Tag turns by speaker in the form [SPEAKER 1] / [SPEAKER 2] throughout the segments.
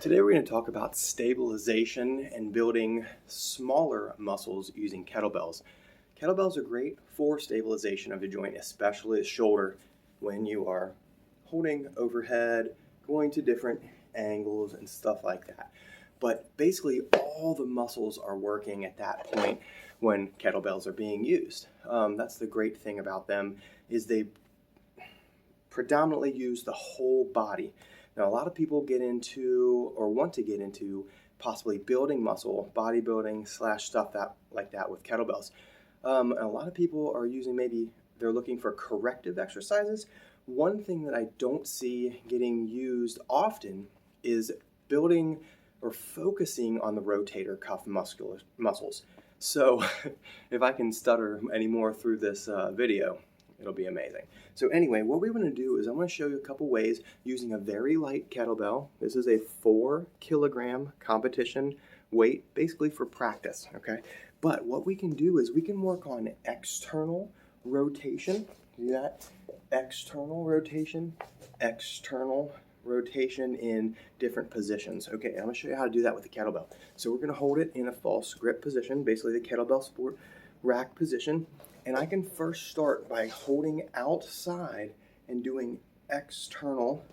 [SPEAKER 1] Today we're going to talk about stabilization and building smaller muscles using kettlebells. Kettlebells are great for stabilization of the joint, especially the shoulder, when you are holding overhead, going to different angles and stuff like that. But basically all the muscles are working at that point when kettlebells are being used. That's the great thing about them, is they predominantly use the whole body. Now, a lot of people get into or want to get into possibly building muscle, bodybuilding / stuff like that with kettlebells. And a lot of people are using, maybe they're looking for corrective exercises. One thing that I don't see getting used often is building or focusing on the rotator cuff muscles. So if I can stutter anymore through this video, it'll be amazing. So anyway, what we want to do is I'm going to show you a couple ways using a very light kettlebell. This is a 4 kilogram competition weight, basically for practice, okay? But what we can do is we can work on external rotation. See that? External rotation in different positions. Okay, I'm going to show you how to do that with the kettlebell. So we're going to hold it in a false grip position, basically the kettlebell sport rack position. And I can first start by holding outside and doing external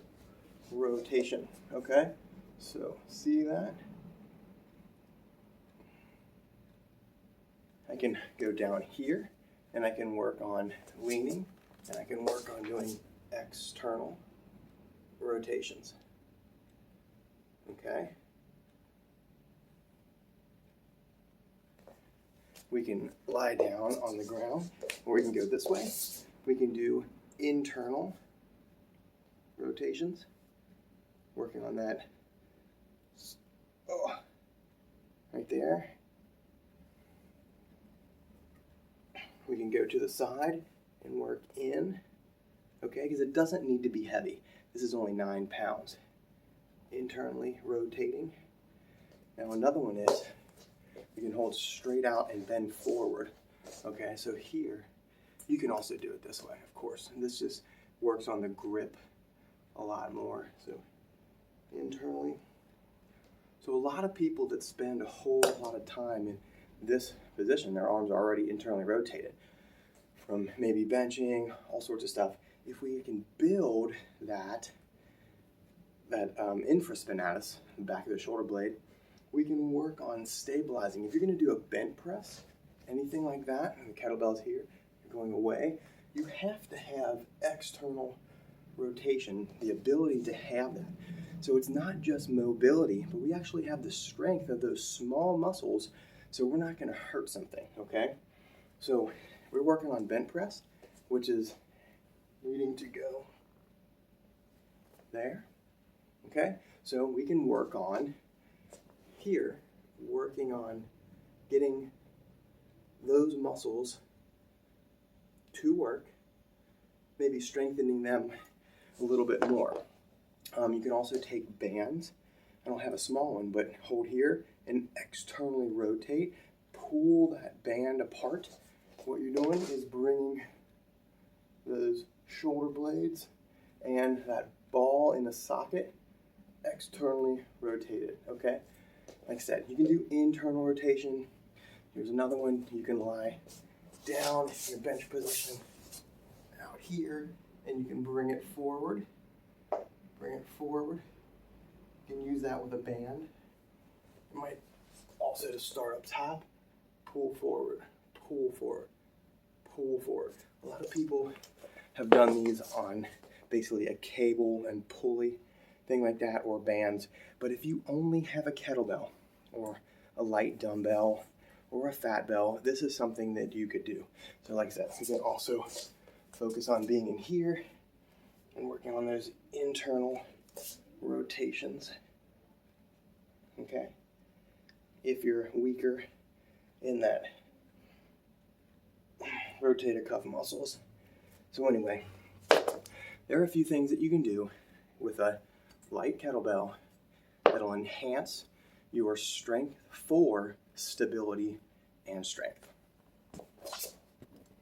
[SPEAKER 1] rotation, okay? So, see that? I can go down here, and I can work on leaning, and I can work on doing external rotations, okay? We can lie down on the ground, or we can go this way. We can do internal rotations, working on that right there. We can go to the side and work in, okay, because it doesn't need to be heavy. This is only 9 pounds. Internally rotating. Now another one is, you can hold straight out and bend forward. Okay, so here, you can also do it this way, of course. And this just works on the grip a lot more. So, internally. So a lot of people that spend a whole lot of time in this position, their arms are already internally rotated. From maybe benching, all sorts of stuff. If we can build that infraspinatus, the back of the shoulder blade, we can work on stabilizing. If you're going to do a bent press, anything like that, and the kettlebell's here, you're going away, you have to have external rotation, the ability to have that. So it's not just mobility, but we actually have the strength of those small muscles, so we're not going to hurt something, okay? So we're working on bent press, which is needing to go there, okay? So we can work on here, working on getting those muscles to work, maybe strengthening them a little bit more. You can also take bands. I don't have a small one, but hold here and externally rotate, pull that band apart. What you're doing is bringing those shoulder blades and that ball in the socket externally rotated, okay? Like I said, you can do internal rotation. Here's another one. You can lie down in your bench position out here, and you can bring it forward. Bring it forward. You can use that with a band. You might also just start up top, pull forward, pull forward, pull forward. A lot of people have done these on basically a cable and pulley, thing like that, or bands. But if you only have a kettlebell or a light dumbbell or a fat bell, this is something that you could do. So like I said, you can also focus on being in here and working on those internal rotations. Okay. If you're weaker in that rotator cuff muscles. So anyway, there are a few things that you can do with a light kettlebell that'll enhance your strength for stability and strength.